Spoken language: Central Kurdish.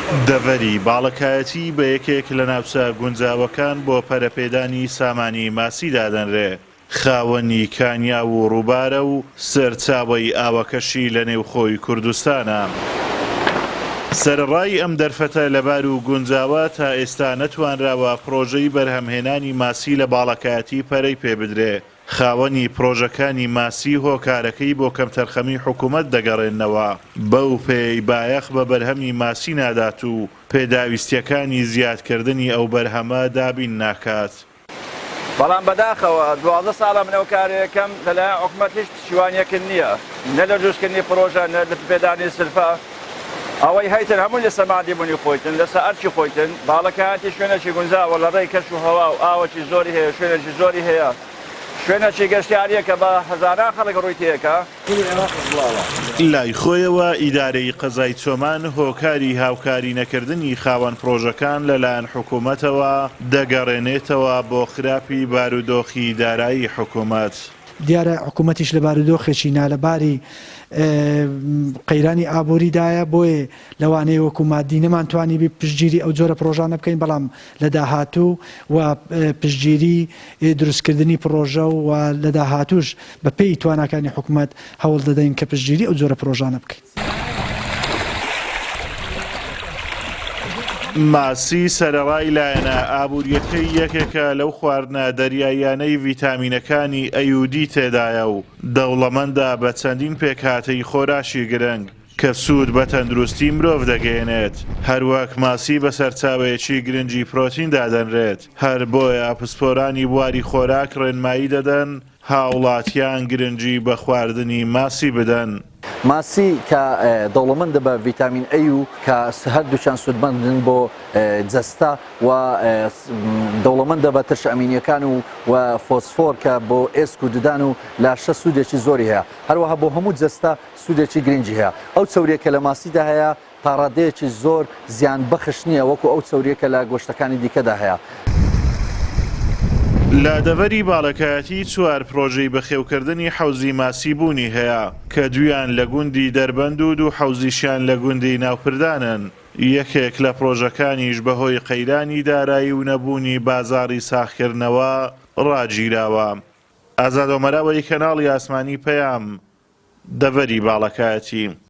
دەڤەری باڵەکایەتی بە یەکێک لە ناوچە گونجاوەکان بۆ پەرەپێدانی سامانی ماسی دادەنرێ. خاوەنی کانیا و ڕووبارە و سەرچاوەی ئاوەکەشی لە نێوخۆی کوردستانە. سەرڕای ئەم دەرفەتە لەبار و گونجاوە تا ئێستا نەتوانراوە پرۆژەی بەرهەمهێنانی ماسی لە باڵەکایەتی پەرەی پێ بدرێ. خاوەنی پرۆژەکانی ماسی هۆکارەکەی بۆ کەمتەرخەمی حکوومەت دەگەڕێنەوە. بەو پێی بایەخ بە بەرهەمی ماسی نادات و پێداویستیەکانی زیادکردنی ئەو بەرهەمە دابین ناکات. بەڵام بەداخەوە 12 ساڵە منەوەکارێکم لەلایەن حکوومەت هیچ شیوانیەکن نییە، نە لە دروستکردنی پرۆژە نە لە پێدانی سلفە. ئەوەی هەیتن هەموو لە سەمادی بوونی خۆیتن لەسەر ئەرچی خۆیتن باڵەکایەتی شوێنێکی گونجاوە لە ڕێی کەش و هەوا و ئاوەکی زۆری هەیە، شوێنێکی زۆری هەیە، شوێنێکی گەشتیاریە کە بە هەزاران خەڵک ڕووی تێکە. لای خۆیەوە ئیدارەی قەزای چۆمان هۆکاری هاوکاری نەکردنی خاوەن پرۆژەکان لەلایەن حکوومەتەوە دەگەڕێنێتەوە بۆ خراپی بارودۆخی دارایی حکوومەت. دیارە حکوومەتیش لە بارودۆخێکی نالەباری قەیرانی ئابووریدایە، بۆیە لەوانەیە وەکو مادی نەمانتوانی بی پشتگیری ئەو جۆرە پرۆژانە بکەین، بەڵام لە داهاتوو و پشتگیری دروستکردنی پرۆژە و لە داهاتووش بە پێی تواناکانی حکوومەت هەوڵ دەدەین کە پشتگیری ئەو جۆرە پرۆژانە بکەین. ماسی سەرەڕای لایەنە ئابووریەکەی یەکێکە لەو خواردنە دەریایانەی ڤیتامینەکانی ئەیودی تێدایە و دەوڵەمەندە بە چەندین پێکهاتەی خۆراشی گرنگ کە سوود بە تەندروستی مرۆڤ دەگەێنێت. هەروەک ماسی بە سەرچاوەیەکی گرنگی پرۆتین دادەنرێت، هەر بۆیە پسپۆرانی بواری خۆراک ڕێنمایی دەدەن هاوڵاتیان گرنگی بە خواردنی ماسی بدەن. ماسی کە دەوڵەمەندە بە ڤیتامین ئەی و کە هەردووچان سوودمەندن بۆ جەستە و دەوڵەمەندە بە ترش ئەمینیەکان و فۆسفۆر کە بۆ ئێسک و ددان و لاشە سوودێکی زۆری هەیە، هەروەها بۆ هەموو جەستە سوودێکی گرنگی هەیە. ئەو چەوریەکە لە ماسیدا هەیە تا ڕادەیەکی زۆر زیان بەخش نییە وەکو ئەو چەوریەکە لە گۆشتەکانی دیکەدا هەیە. لە دەڤەری باڵەکایەتی چوار پرۆژەی بەخێوکردنی حەوزی ماسی بوونی هەیە کە دویان لە گوندی دەربەند و دوو حەوزیشیان لە گوندی ناوپردانن. یەکێک لە پرۆژەکانیش بەهۆی قەیرانی دارایی و نەبوونی بازاڕی ساختکردنەوە ڕاگیراوە. ئازاد ئۆمەراوەی کەناڵی ئاسمانی پەیام، دەڤەری باڵەکایەتی.